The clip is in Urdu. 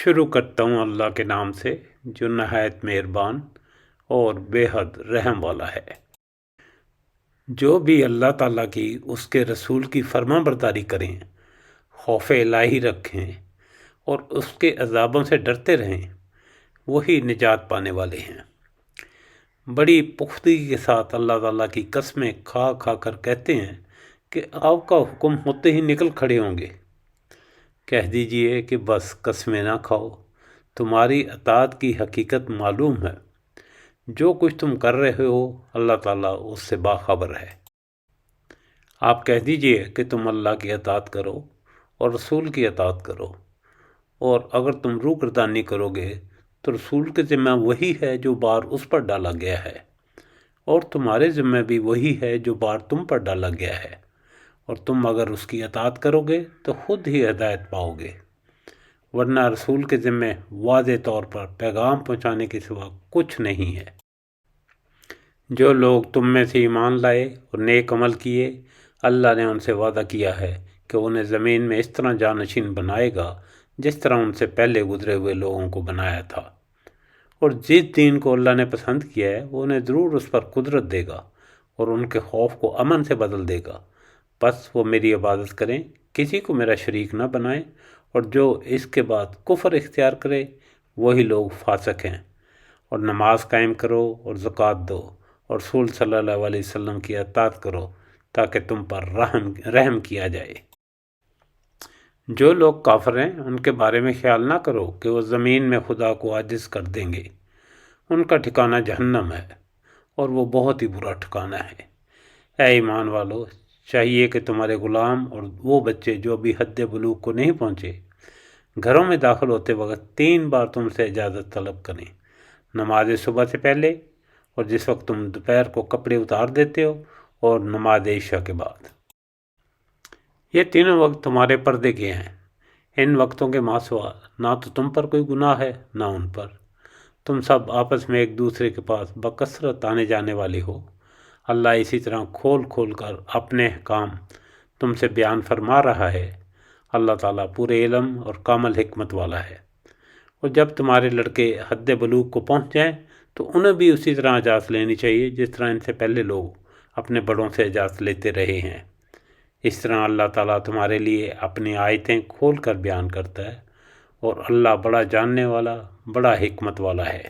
شروع کرتا ہوں اللہ کے نام سے جو نہایت مہربان اور بے حد رحم والا ہے۔ جو بھی اللہ تعالیٰ کی اس کے رسول کی فرما برداری کریں، خوف الہی رکھیں اور اس کے عذابوں سے ڈرتے رہیں، وہی نجات پانے والے ہیں۔ بڑی پختگی کے ساتھ اللہ تعالیٰ کی قسمیں کھا کھا کر کہتے ہیں کہ آپ کا حکم ہوتے ہی نکل کھڑے ہوں گے۔ کہہ دیجئے کہ بس قسمیں نہ کھاؤ، تمہاری اطاعت کی حقیقت معلوم ہے۔ جو کچھ تم کر رہے ہو اللہ تعالیٰ اس سے باخبر ہے۔ آپ کہہ دیجئے کہ تم اللہ کی اطاعت کرو اور رسول کی اطاعت کرو، اور اگر تم روگردانی کرو گے تو رسول کے ذمہ وہی ہے جو بار اس پر ڈالا گیا ہے، اور تمہارے ذمہ بھی وہی ہے جو بار تم پر ڈالا گیا ہے، اور تم اگر اس کی اطاعت کرو گے تو خود ہی ہدایت پاؤ گے، ورنہ رسول کے ذمہ واضح طور پر پیغام پہنچانے کے سوا کچھ نہیں ہے۔ جو لوگ تم میں سے ایمان لائے اور نیک عمل کیے، اللہ نے ان سے وعدہ کیا ہے کہ انہیں زمین میں اس طرح جانشین بنائے گا جس طرح ان سے پہلے گزرے ہوئے لوگوں کو بنایا تھا، اور جس دین کو اللہ نے پسند کیا ہے وہ انہیں ضرور اس پر قدرت دے گا اور ان کے خوف کو امن سے بدل دے گا۔ بس وہ میری عبادت کریں، کسی کو میرا شریک نہ بنائیں، اور جو اس کے بعد کفر اختیار کرے وہی لوگ فاسق ہیں۔ اور نماز قائم کرو اور زکوٰۃ دو اور رسول صلی اللہ علیہ وسلم کی اطاعت کرو تاکہ تم پر رحم کیا جائے۔ جو لوگ کافر ہیں ان کے بارے میں خیال نہ کرو کہ وہ زمین میں خدا کو عاجز کر دیں گے۔ ان کا ٹھکانہ جہنم ہے اور وہ بہت ہی برا ٹھکانہ ہے۔ اے ایمان والو، چاہیے کہ تمہارے غلام اور وہ بچے جو ابھی حد بلوغ کو نہیں پہنچے گھروں میں داخل ہوتے وقت 3 بار تم سے اجازت طلب کریں، نماز صبح سے پہلے، اور جس وقت تم دوپہر کو کپڑے اتار دیتے ہو، اور نماز عشاء کے بعد۔ یہ تینوں وقت تمہارے پردے کے ہیں۔ ان وقتوں کے ماسوا نہ تو تم پر کوئی گناہ ہے نہ ان پر۔ تم سب آپس میں ایک دوسرے کے پاس بکثرت آنے جانے والے ہو۔ اللہ اسی طرح کھول کھول کر اپنے احکام تم سے بیان فرما رہا ہے۔ اللہ تعالیٰ پورے علم اور کامل حکمت والا ہے۔ اور جب تمہارے لڑکے حد بلوغ کو پہنچ جائیں تو انہیں بھی اسی طرح اجازت لینی چاہیے جس طرح ان سے پہلے لوگ اپنے بڑوں سے اجازت لیتے رہے ہیں۔ اس طرح اللہ تعالیٰ تمہارے لیے اپنی آیتیں کھول کر بیان کرتا ہے، اور اللہ بڑا جاننے والا، بڑا حکمت والا ہے۔